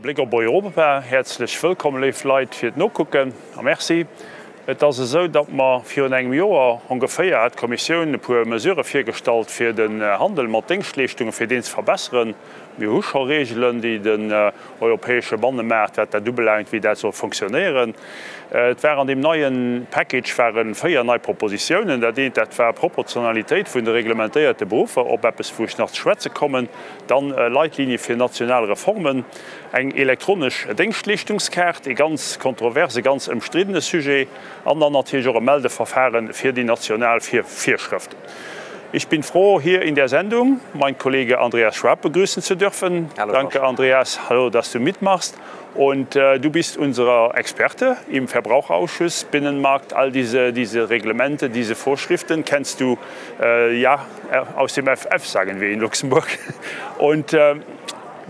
Blick op Europa, herzlich willkommen liebe Leute fir no gucken. Merci. Et is so, dat man vir engem Joer ungefähr hat Kommission e puer Mesure firstalt fir den Handel mat Dienstleistungen fir den verbessern, wie Huschallregelen, die den europäesche Bandenmarkt dat du belangt, wie dat soll funktionieren. Et wären an dem neuen Package waren 4 neue Propositionen, dat dient etwer Proportionalität vun de reglementierte Berufe, op es vuch nach Schweze kommen, dann Leitlinie fir nationale Reformen, eng elektronisch Dienstleistungskarte, e ganz kontroverse, ganz umstrittene Sujet, an dann natürlich auch Meldeverfahren für die national Vorschriften. Ich bin froh, hier in der Sendung meinen Kollegen Andreas Schwab begrüßen zu dürfen. Hallo, danke Andreas, hallo, dass du mitmachst. Und du bist unser Experte im Verbraucherausschuss, Binnenmarkt, all diese Reglemente, diese Vorschriften kennst du aus dem FF, sagen wir in Luxemburg. Und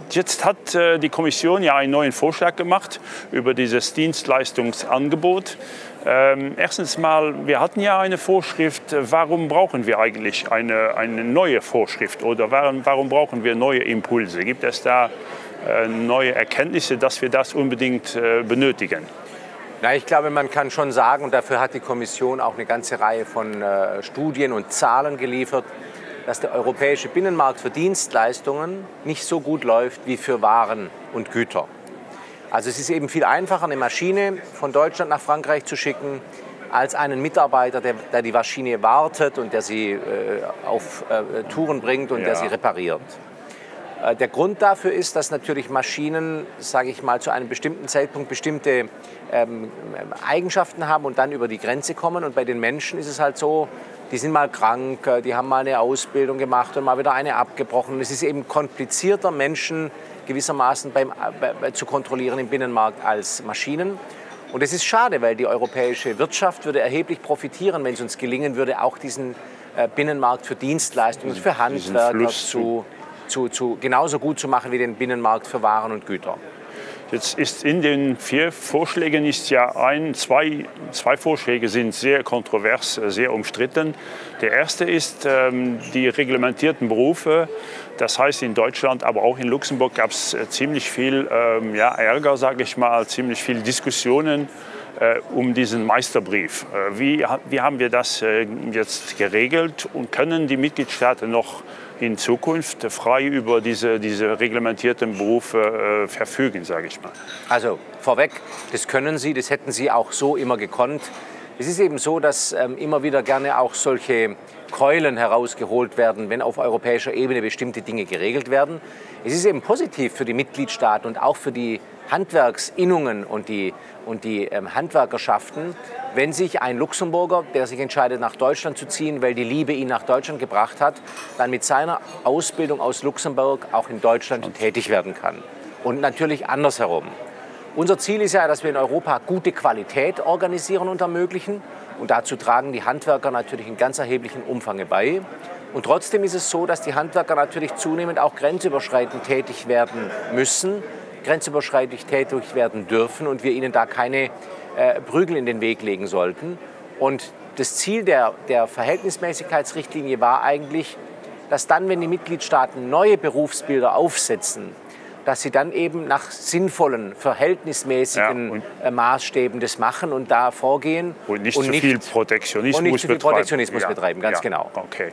jetzt hat die Kommission ja einen neuen Vorschlag gemacht über dieses Dienstleistungsangebot. Erstens mal, wir hatten ja eine Vorschrift. Warum brauchen wir eigentlich eine neue Vorschrift oder warum brauchen wir neue Impulse? Gibt es da neue Erkenntnisse, dass wir das unbedingt benötigen? Na, ich glaube, man kann schon sagen, und dafür hat die Kommission auch eine ganze Reihe von Studien und Zahlen geliefert, dass der europäische Binnenmarkt für Dienstleistungen nicht so gut läuft wie für Waren und Güter. Also es ist eben viel einfacher, eine Maschine von Deutschland nach Frankreich zu schicken, als einen Mitarbeiter, der die Maschine wartet und der sie auf Touren bringt und der sie repariert. Der Grund dafür ist, dass natürlich Maschinen, sage ich mal, zu einem bestimmten Zeitpunkt bestimmte Eigenschaften haben und dann über die Grenze kommen. Und bei den Menschen ist es halt so, die sind mal krank, die haben mal eine Ausbildung gemacht und mal wieder eine abgebrochen. Es ist eben komplizierter, Menschen gewissermaßen zu kontrollieren im Binnenmarkt als Maschinen. Und es ist schade, weil die europäische Wirtschaft würde erheblich profitieren, wenn es uns gelingen würde, auch diesen Binnenmarkt für Dienstleistungen, für Handwerker genauso gut zu machen wie den Binnenmarkt für Waren und Güter. Jetzt ist in den 4 Vorschlägen ist ja zwei Vorschläge sind sehr kontrovers, sehr umstritten. Der erste ist die reglementierten Berufe. Das heißt in Deutschland, aber auch in Luxemburg gab es ziemlich viel Ärger, sage ich mal, ziemlich viele Diskussionen um diesen Meisterbrief. Wie haben wir das jetzt geregelt und können die Mitgliedstaaten noch in Zukunft frei über diese reglementierten Berufe verfügen, sage ich mal? Also vorweg, das können Sie, das hätten Sie auch so immer gekonnt. Es ist eben so, dass immer wieder gerne auch solche Keulen herausgeholt werden, wenn auf europäischer Ebene bestimmte Dinge geregelt werden. Es ist eben positiv für die Mitgliedstaaten und auch für die Handwerksinnungen und die Handwerkerschaften, wenn sich ein Luxemburger, der sich entscheidet, nach Deutschland zu ziehen, weil die Liebe ihn nach Deutschland gebracht hat, dann mit seiner Ausbildung aus Luxemburg auch in Deutschland tätig werden kann. Und natürlich andersherum. Unser Ziel ist ja, dass wir in Europa gute Qualität organisieren und ermöglichen. Und dazu tragen die Handwerker natürlich in ganz erheblichem Umfang bei. Und trotzdem ist es so, dass die Handwerker natürlich zunehmend auch grenzüberschreitend tätig werden müssen, grenzüberschreitend tätig werden dürfen und wir ihnen da keine Prügel in den Weg legen sollten. Und das Ziel der Verhältnismäßigkeitsrichtlinie war eigentlich, dass dann, wenn die Mitgliedstaaten neue Berufsbilder aufsetzen, dass sie dann eben nach sinnvollen, verhältnismäßigen Maßstäben das machen und da vorgehen. Und nicht zu viel Protektionismus betreiben, ganz genau. Okay.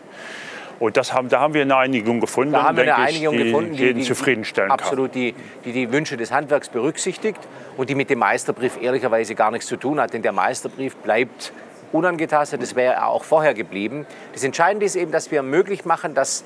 Und da haben wir eine Einigung gefunden, da haben wir eine Einigung gefunden, die zufriedenstellen kann. Absolut, die Wünsche des Handwerks berücksichtigt und die mit dem Meisterbrief ehrlicherweise gar nichts zu tun hat, denn der Meisterbrief bleibt unangetastet, das wäre er auch vorher geblieben. Das Entscheidende ist eben, dass wir möglich machen, dass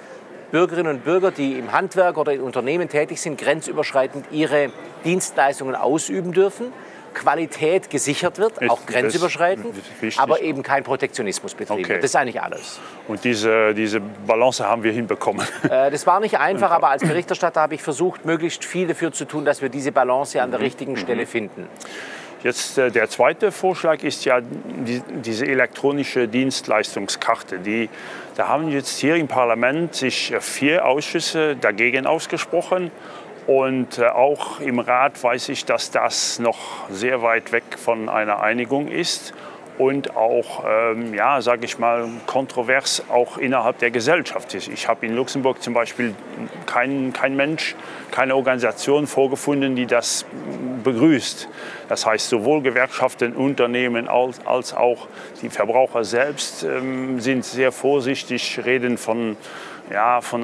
Bürgerinnen und Bürger, die im Handwerk oder in Unternehmen tätig sind, grenzüberschreitend ihre Dienstleistungen ausüben dürfen. Qualität gesichert wird, auch grenzüberschreitend, aber eben kein Protektionismus betrieben wird. Das ist eigentlich alles. Und diese Balance haben wir hinbekommen. Das war nicht einfach, aber als Berichterstatter habe ich versucht, möglichst viel dafür zu tun, dass wir diese Balance an der richtigen Stelle finden. Jetzt der zweite Vorschlag ist ja diese elektronische Dienstleistungskarte. Da haben jetzt hier im Parlament sich 4 Ausschüsse dagegen ausgesprochen. Und auch im Rat weiß ich, dass das noch sehr weit weg von einer Einigung ist. und auch, ja, sage ich mal, kontrovers auch innerhalb der Gesellschaft ist. Ich habe in Luxemburg zum Beispiel kein Mensch, keine Organisation vorgefunden, die das begrüßt. Das heißt, sowohl Gewerkschaften, Unternehmen als auch die Verbraucher selbst sind sehr vorsichtig, reden von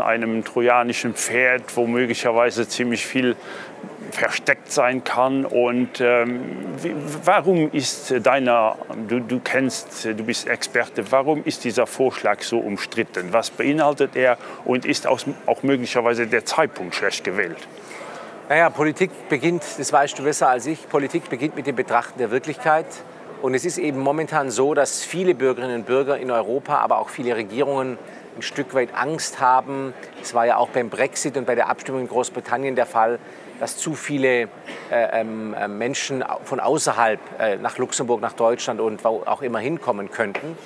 einem trojanischen Pferd, wo möglicherweise ziemlich viel versteckt sein kann. Und warum ist du bist Experte, warum ist dieser Vorschlag so umstritten? Was beinhaltet er und ist auch möglicherweise der Zeitpunkt schlecht gewählt? Naja, Politik beginnt, das weißt du besser als ich, Politik beginnt mit dem Betrachten der Wirklichkeit. Und es ist eben momentan so, dass viele Bürgerinnen und Bürger in Europa, aber auch viele Regierungen ein Stück weit Angst haben. Es war ja auch beim Brexit und bei der Abstimmung in Großbritannien der Fall, dass zu viele Menschen von außerhalb nach Luxemburg, nach Deutschland und wo auch immer hinkommen könnten.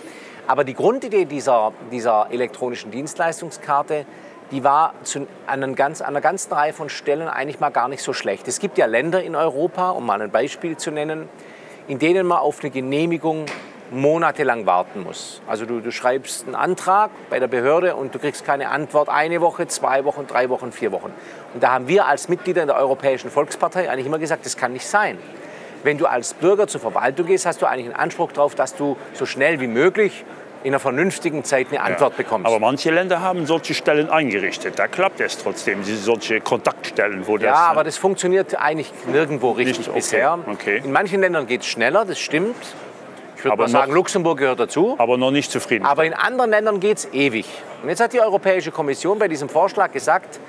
Aber die Grundidee dieser elektronischen Dienstleistungskarte, die war an einer ganzen Reihe von Stellen eigentlich mal gar nicht so schlecht. Es gibt ja Länder in Europa, um mal ein Beispiel zu nennen, in denen man auf eine Genehmigung monatelang warten muss. Also du schreibst einen Antrag bei der Behörde und du kriegst keine Antwort 1 Woche, 2 Wochen, 3 Wochen, 4 Wochen. Und da haben wir als Mitglieder in der Europäischen Volkspartei eigentlich immer gesagt, das kann nicht sein. Wenn du als Bürger zur Verwaltung gehst, hast du eigentlich einen Anspruch darauf, dass du so schnell wie möglich in einer vernünftigen Zeit eine Antwort bekommst. Aber manche Länder haben solche Stellen eingerichtet. Da klappt es trotzdem, solche Kontaktstellen. Wo ja, aber das funktioniert eigentlich nirgendwo richtig bisher. Okay. In manchen Ländern geht es schneller, das stimmt. Ich würde mal sagen, Luxemburg gehört dazu. Aber noch nicht zufrieden. Aber in anderen Ländern geht es ewig. Und jetzt hat die Europäische Kommission bei diesem Vorschlag gesagt,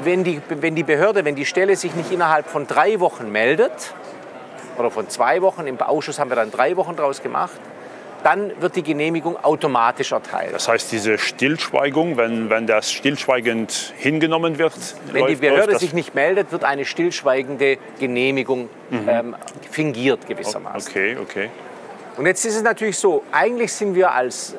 wenn die Stelle sich nicht innerhalb von 3 Wochen meldet, oder von 2 Wochen, im Ausschuss haben wir dann 3 Wochen draus gemacht, dann wird die Genehmigung automatisch erteilt. Das heißt, diese Stillschweigung, wenn das stillschweigend hingenommen wird? Wenn die Behörde sich nicht meldet, wird eine stillschweigende Genehmigung fingiert gewissermaßen. Okay. Und jetzt ist es natürlich so, eigentlich sind wir als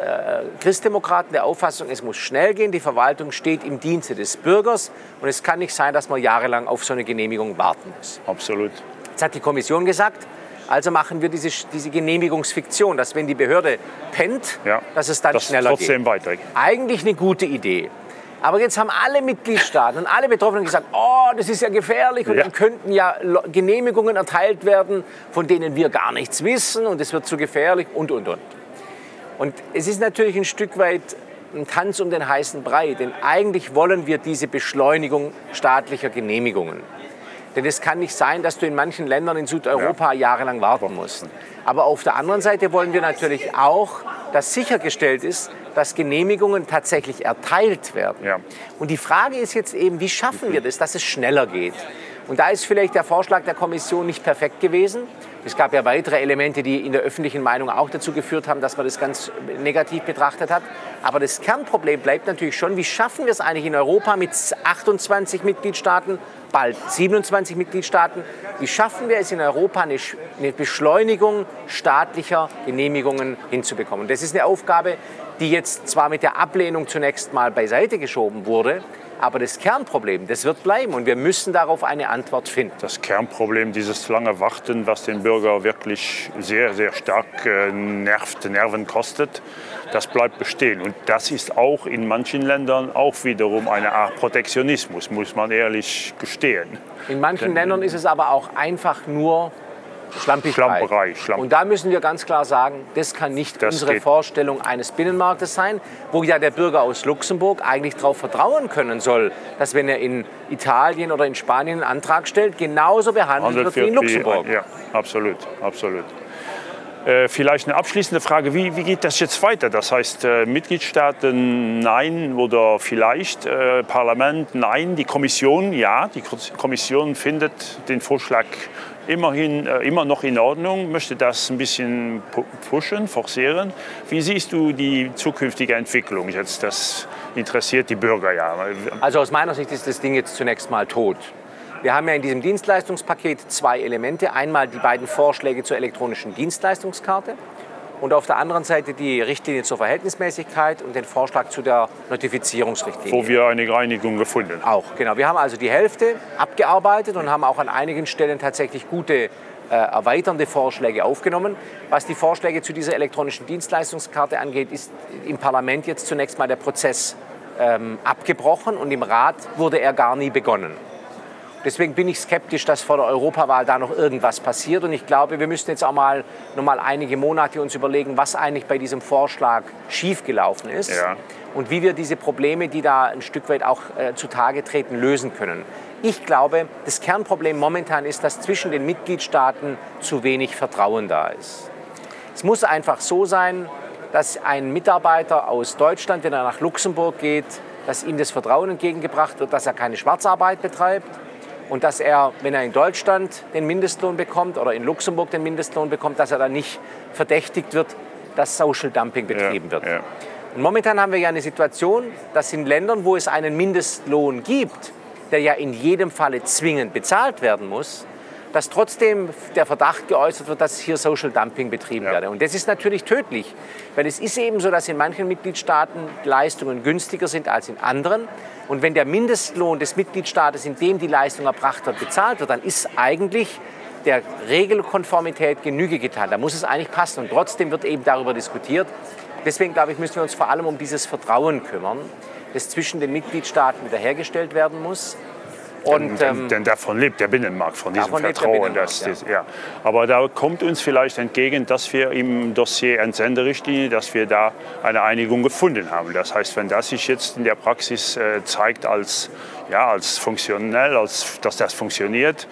Christdemokraten der Auffassung, es muss schnell gehen, die Verwaltung steht im Dienste des Bürgers und es kann nicht sein, dass man jahrelang auf so eine Genehmigung warten muss. Absolut. Jetzt hat die Kommission gesagt, also machen wir diese Genehmigungsfiktion, dass wenn die Behörde pennt, dass es dann schneller trotzdem geht. Weitergeht. Eigentlich eine gute Idee. Aber jetzt haben alle Mitgliedstaaten und alle Betroffenen gesagt, oh, das ist ja gefährlich und dann könnten ja Genehmigungen erteilt werden, von denen wir gar nichts wissen und es wird zu gefährlich und. Und es ist natürlich ein Stück weit ein Tanz um den heißen Brei, denn eigentlich wollen wir diese Beschleunigung staatlicher Genehmigungen. Denn es kann nicht sein, dass du in manchen Ländern in Südeuropa jahrelang warten musst. Aber auf der anderen Seite wollen wir natürlich auch, dass sichergestellt ist, dass Genehmigungen tatsächlich erteilt werden. Ja. Und die Frage ist jetzt eben, wie schaffen wir das, dass es schneller geht? Und da ist vielleicht der Vorschlag der Kommission nicht perfekt gewesen. Es gab ja weitere Elemente, die in der öffentlichen Meinung auch dazu geführt haben, dass man das ganz negativ betrachtet hat. Aber das Kernproblem bleibt natürlich schon, wie schaffen wir es eigentlich in Europa mit 28 Mitgliedstaaten, bald 27 Mitgliedstaaten, wie schaffen wir es in Europa, eine Beschleunigung staatlicher Genehmigungen hinzubekommen? Das ist eine Aufgabe, die jetzt zwar mit der Ablehnung zunächst mal beiseite geschoben wurde, aber das Kernproblem, das wird bleiben und wir müssen darauf eine Antwort finden. Das Kernproblem, dieses lange Warten, was den Bürger wirklich sehr, sehr stark Nerven kostet, das bleibt bestehen. Und das ist auch in manchen Ländern auch wiederum eine Art Protektionismus, muss man ehrlich gestehen. In manchen Ländern ist es aber auch einfach nur Schlampigkeit. Und da müssen wir ganz klar sagen, das kann nicht unsere Vorstellung eines Binnenmarktes sein, wo ja der Bürger aus Luxemburg eigentlich darauf vertrauen können soll, dass wenn er in Italien oder in Spanien einen Antrag stellt, genauso behandelt wird wie in Luxemburg. Ja, absolut. Vielleicht eine abschließende Frage, wie geht das jetzt weiter? Das heißt, Mitgliedstaaten nein oder vielleicht, Parlament nein, die Kommission ja. Die Kommission findet den Vorschlag immer noch in Ordnung, möchte das ein bisschen pushen, forcieren. Wie siehst du die zukünftige Entwicklung jetzt? Das interessiert die Bürger ja. Also aus meiner Sicht ist das Ding jetzt zunächst mal tot. Wir haben ja in diesem Dienstleistungspaket 2 Elemente. Einmal die beiden Vorschläge zur elektronischen Dienstleistungskarte und auf der anderen Seite die Richtlinie zur Verhältnismäßigkeit und den Vorschlag zu der Notifizierungsrichtlinie. Wo wir eine Einigung gefunden haben. Auch, genau. Wir haben also die Hälfte abgearbeitet und haben auch an einigen Stellen tatsächlich gute erweiternde Vorschläge aufgenommen. Was die Vorschläge zu dieser elektronischen Dienstleistungskarte angeht, ist im Parlament jetzt zunächst mal der Prozess abgebrochen und im Rat wurde er gar nie begonnen. Deswegen bin ich skeptisch, dass vor der Europawahl da noch irgendwas passiert. Und ich glaube, wir müssen jetzt auch noch mal einige Monate uns überlegen, was eigentlich bei diesem Vorschlag schiefgelaufen ist und wie wir diese Probleme, die da ein Stück weit auch zutage treten, lösen können. Ich glaube, das Kernproblem momentan ist, dass zwischen den Mitgliedstaaten zu wenig Vertrauen da ist. Es muss einfach so sein, dass ein Mitarbeiter aus Deutschland, wenn er nach Luxemburg geht, dass ihm das Vertrauen entgegengebracht wird, dass er keine Schwarzarbeit betreibt. Und dass er, wenn er in Deutschland den Mindestlohn bekommt oder in Luxemburg den Mindestlohn bekommt, dass er dann nicht verdächtigt wird, dass Social Dumping betrieben wird. Ja. Und momentan haben wir ja eine Situation, dass in Ländern, wo es einen Mindestlohn gibt, der ja in jedem Falle zwingend bezahlt werden muss, dass trotzdem der Verdacht geäußert wird, dass hier Social Dumping betrieben werde. Und das ist natürlich tödlich, weil es ist eben so, dass in manchen Mitgliedstaaten Leistungen günstiger sind als in anderen. Und wenn der Mindestlohn des Mitgliedstaates, in dem die Leistung erbracht wird, bezahlt wird, dann ist eigentlich der Regelkonformität Genüge getan. Da muss es eigentlich passen. Und trotzdem wird eben darüber diskutiert. Deswegen, glaube ich, müssen wir uns vor allem um dieses Vertrauen kümmern, das zwischen den Mitgliedstaaten wiederhergestellt werden muss. Und, denn davon lebt der Binnenmarkt, von diesem Vertrauen. Aber da kommt uns vielleicht entgegen, dass wir im Dossier Entsenderichtlinie, dass wir da eine Einigung gefunden haben. Das heißt, wenn das sich jetzt in der Praxis zeigt als funktionell, dass das funktioniert,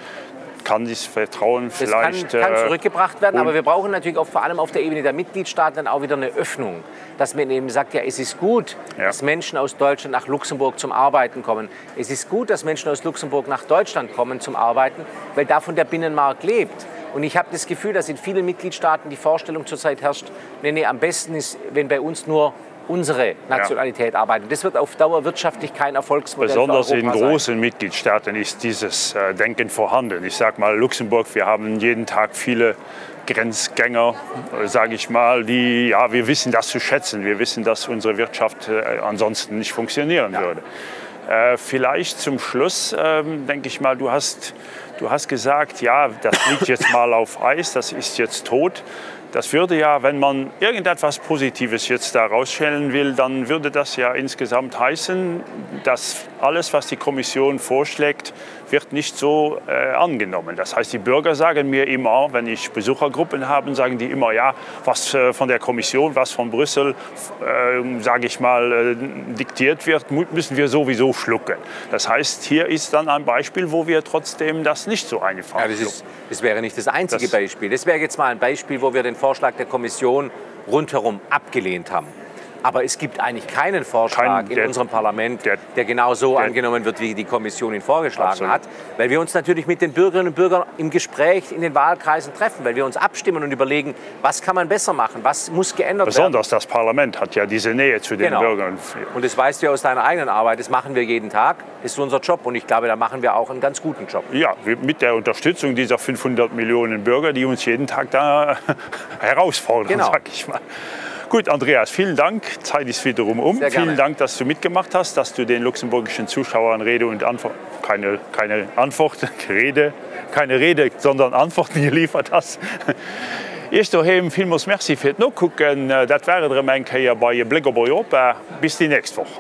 kann dieses Vertrauen vielleicht... Das kann zurückgebracht werden, aber wir brauchen natürlich auch vor allem auf der Ebene der Mitgliedstaaten dann auch wieder eine Öffnung. Dass man eben sagt, ja, es ist gut, dass Menschen aus Deutschland nach Luxemburg zum Arbeiten kommen. Es ist gut, dass Menschen aus Luxemburg nach Deutschland kommen zum Arbeiten, weil davon der Binnenmarkt lebt. Und ich habe das Gefühl, dass in vielen Mitgliedstaaten die Vorstellung zurzeit herrscht, nee, am besten ist, wenn bei uns nur unsere Nationalität arbeitet. Das wird auf Dauer wirtschaftlich kein Erfolgsmodell Besonders für Europa in großen Mitgliedstaaten ist dieses Denken vorhanden. Ich sage mal, Luxemburg, wir haben jeden Tag viele Grenzgänger, sage ich mal, die, wir wissen das zu schätzen. Wir wissen, dass unsere Wirtschaft ansonsten nicht funktionieren würde. Vielleicht zum Schluss, denke ich mal, du hast gesagt, ja, das liegt jetzt mal auf Eis, das ist jetzt tot. Das würde ja, wenn man irgendetwas Positives jetzt da rausstellen will, dann würde das ja insgesamt heißen, dass alles, was die Kommission vorschlägt, wird nicht so angenommen. Das heißt, die Bürger sagen mir immer, wenn ich Besuchergruppen habe, sagen die immer, ja, was von der Kommission, was von Brüssel, sage ich mal, diktiert wird, müssen wir sowieso schlucken. Das heißt, hier ist dann ein Beispiel, wo wir trotzdem das nicht so einfach schlucken. Das wäre nicht das einzige Beispiel. Das wäre jetzt mal ein Beispiel, wo wir den Vorschlag der Kommission rundherum abgelehnt haben. Aber es gibt eigentlich keinen Vorschlag in unserem Parlament, der genau so angenommen wird, wie die Kommission ihn vorgeschlagen hat. Weil wir uns natürlich mit den Bürgerinnen und Bürgern im Gespräch in den Wahlkreisen treffen, weil wir uns abstimmen und überlegen, was kann man besser machen, was muss geändert werden. Besonders das Parlament hat ja diese Nähe zu den Bürgern. Und das weißt du aus deiner eigenen Arbeit, das machen wir jeden Tag, das ist unser Job und ich glaube, da machen wir auch einen ganz guten Job. Ja, mit der Unterstützung dieser 500 Millionen Bürger, die uns jeden Tag da herausfordern, sag ich mal. Gut, Andreas, vielen Dank. Zeit ist wiederum um. Vielen Dank, dass du mitgemacht hast, dass du den luxemburgischen Zuschauern Rede und Antwort, keine Rede, sondern Antworten geliefert hast. Ich daheim vielmals merci für das Nachgucken. Das wäre der Menke hier bei Blick auf Europa. Bis die nächste Woche.